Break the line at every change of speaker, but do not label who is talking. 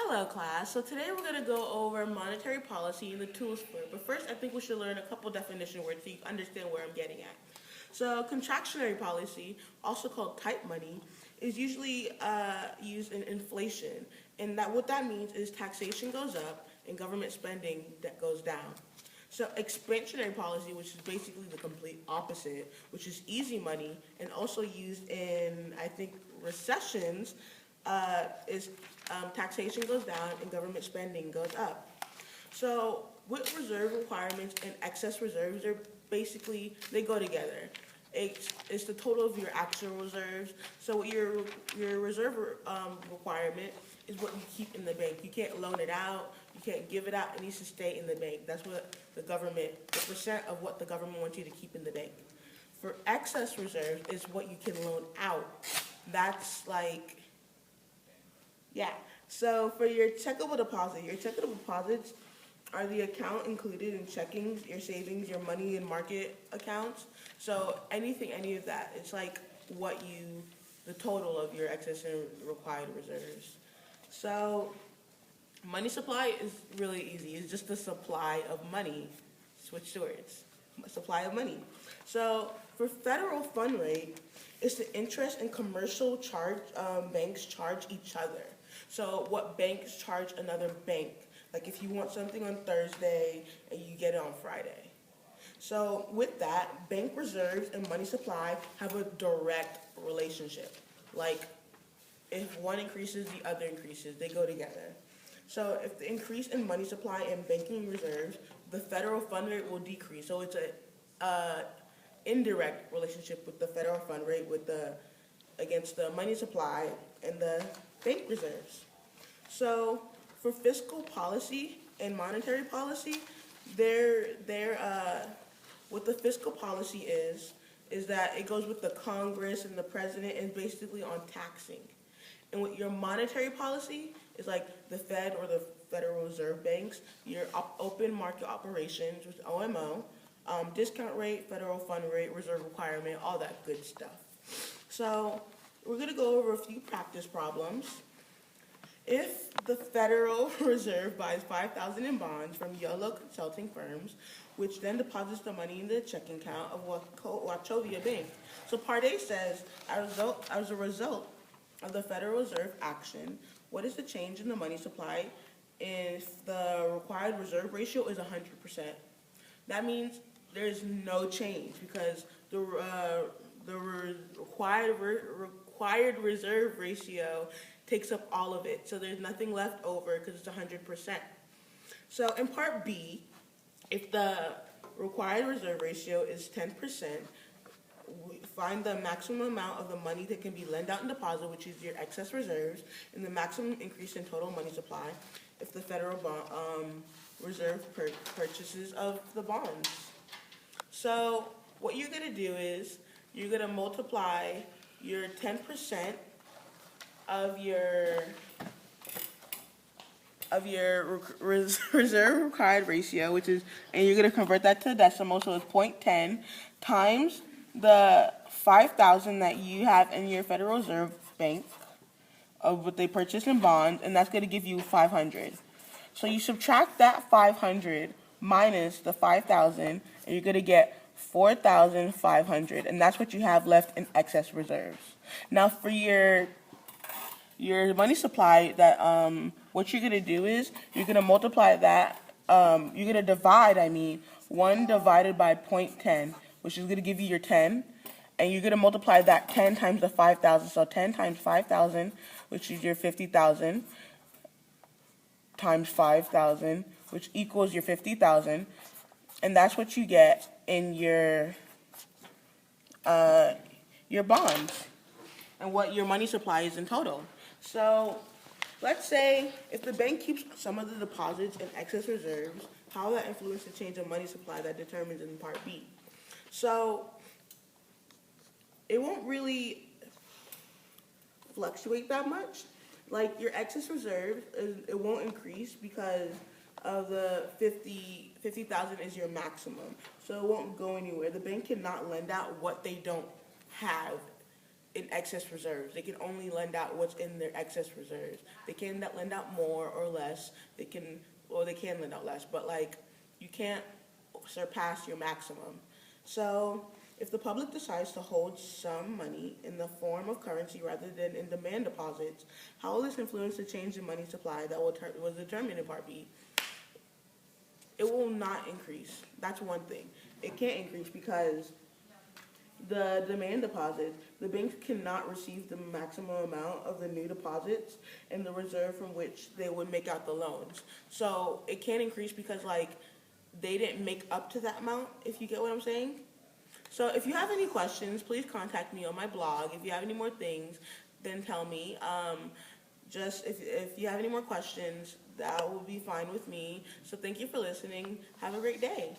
Hello, class. So today we're going to go over monetary policy and the tools for it. But first, I think we should learn a couple definition words so you understand where I'm getting at. So contractionary policy, also called type money, is usually used in inflation. And that what that means is taxation goes up and government spending that goes down. So expansionary policy, which is basically the complete opposite, which is easy money and also used in, I think, recessions, is taxation goes down and government spending goes up. So with reserve requirements and excess reserves, are basically, they go together. It's the total of your actual reserves. So your reserve requirement is what you keep in the bank. You can't loan it out. You can't give it out. It needs to stay in the bank. That's what the percent of what the government wants you to keep in the bank. For excess reserves is what you can loan out. That's like, yeah. So for your checkable deposits are the account included in checking, your savings, your money and market accounts. So any of that, it's like the total of your excess and required reserves. So money supply is really easy. It's just the supply of money. Switch words. Supply of money. So for federal fund rate, it's the interest and commercial banks charge each other. So what banks charge another bank. Like if you want something on Thursday and you get it on Friday. So with that, bank reserves and money supply have a direct relationship. Like if one increases, the other increases. They go together. So if the increase in money supply and banking reserves, the federal fund rate will decrease. So it's a indirect relationship with the federal fund rate against the money supply and the bank reserves. So for fiscal policy and monetary policy, what the fiscal policy is that it goes with the Congress and the president and basically on taxing. And with your monetary policy is like the Fed or the Federal Reserve Banks, your open market operations with OMO, discount rate, federal fund rate, reserve requirement, all that good stuff. So we're going to go over a few practice problems. If the Federal Reserve buys $5,000 in bonds from YOLO consulting firms, which then deposits the money in the checking account of Wachovia Bank. So Part A says, as a result of the Federal Reserve action, what is the change in the money supply if the required reserve ratio is 100%? That means there's no change because the required reserve ratio takes up all of it. So there's nothing left over because it's 100%. So in Part B, if the required reserve ratio is 10%, we find the maximum amount of the money that can be lent out and deposit, which is your excess reserves, and the maximum increase in total money supply if the Federal Reserve purchases of the bonds. So what you're going to do is you're going to multiply your 10% of your reserve required ratio, and you're going to convert that to decimal, so it's 0.10 times the 5,000 that you have in your Federal Reserve Bank of what they purchase in bonds, and that's going to give you 500. So you subtract that 500 minus the 5,000, and you're going to get 4,500, and that's what you have left in excess reserves. Now for your money supply, that what you're going to do is you're going to multiply that, you're going to divide, 1 divided by 0.10, which is going to give you your 10, and you're going to multiply that 10 times the 5,000, so 10 times 5,000, which is your 50,000, times 5,000, which equals your 50,000, and that's what you get in your bonds and what your money supply is in total. So let's say if the bank keeps some of the deposits in excess reserves, how will that influence the change of money supply that determines in Part B? So it won't really fluctuate that much. Like your excess reserves, it won't increase because of the 50,000 is your maximum. So it won't go anywhere. The bank cannot lend out what they don't have in excess reserves. They can only lend out what's in their excess reserves. They can lend out more or less. They can lend out less, but like you can't surpass your maximum. So if the public decides to hold some money in the form of currency rather than in demand deposits, how will this influence the change in money supply that was determined in Part B? It will not increase. That's one thing. It can't increase because the demand deposit, the banks cannot receive the maximum amount of the new deposits in the reserve from which they would make out the loans. So it can't increase because like they didn't make up to that amount, if you get what I'm saying. So if you have any questions, please contact me on my blog. If you have any more things, then tell me. Just if you have any more questions, that will be fine with me. So thank you for listening. Have a great day.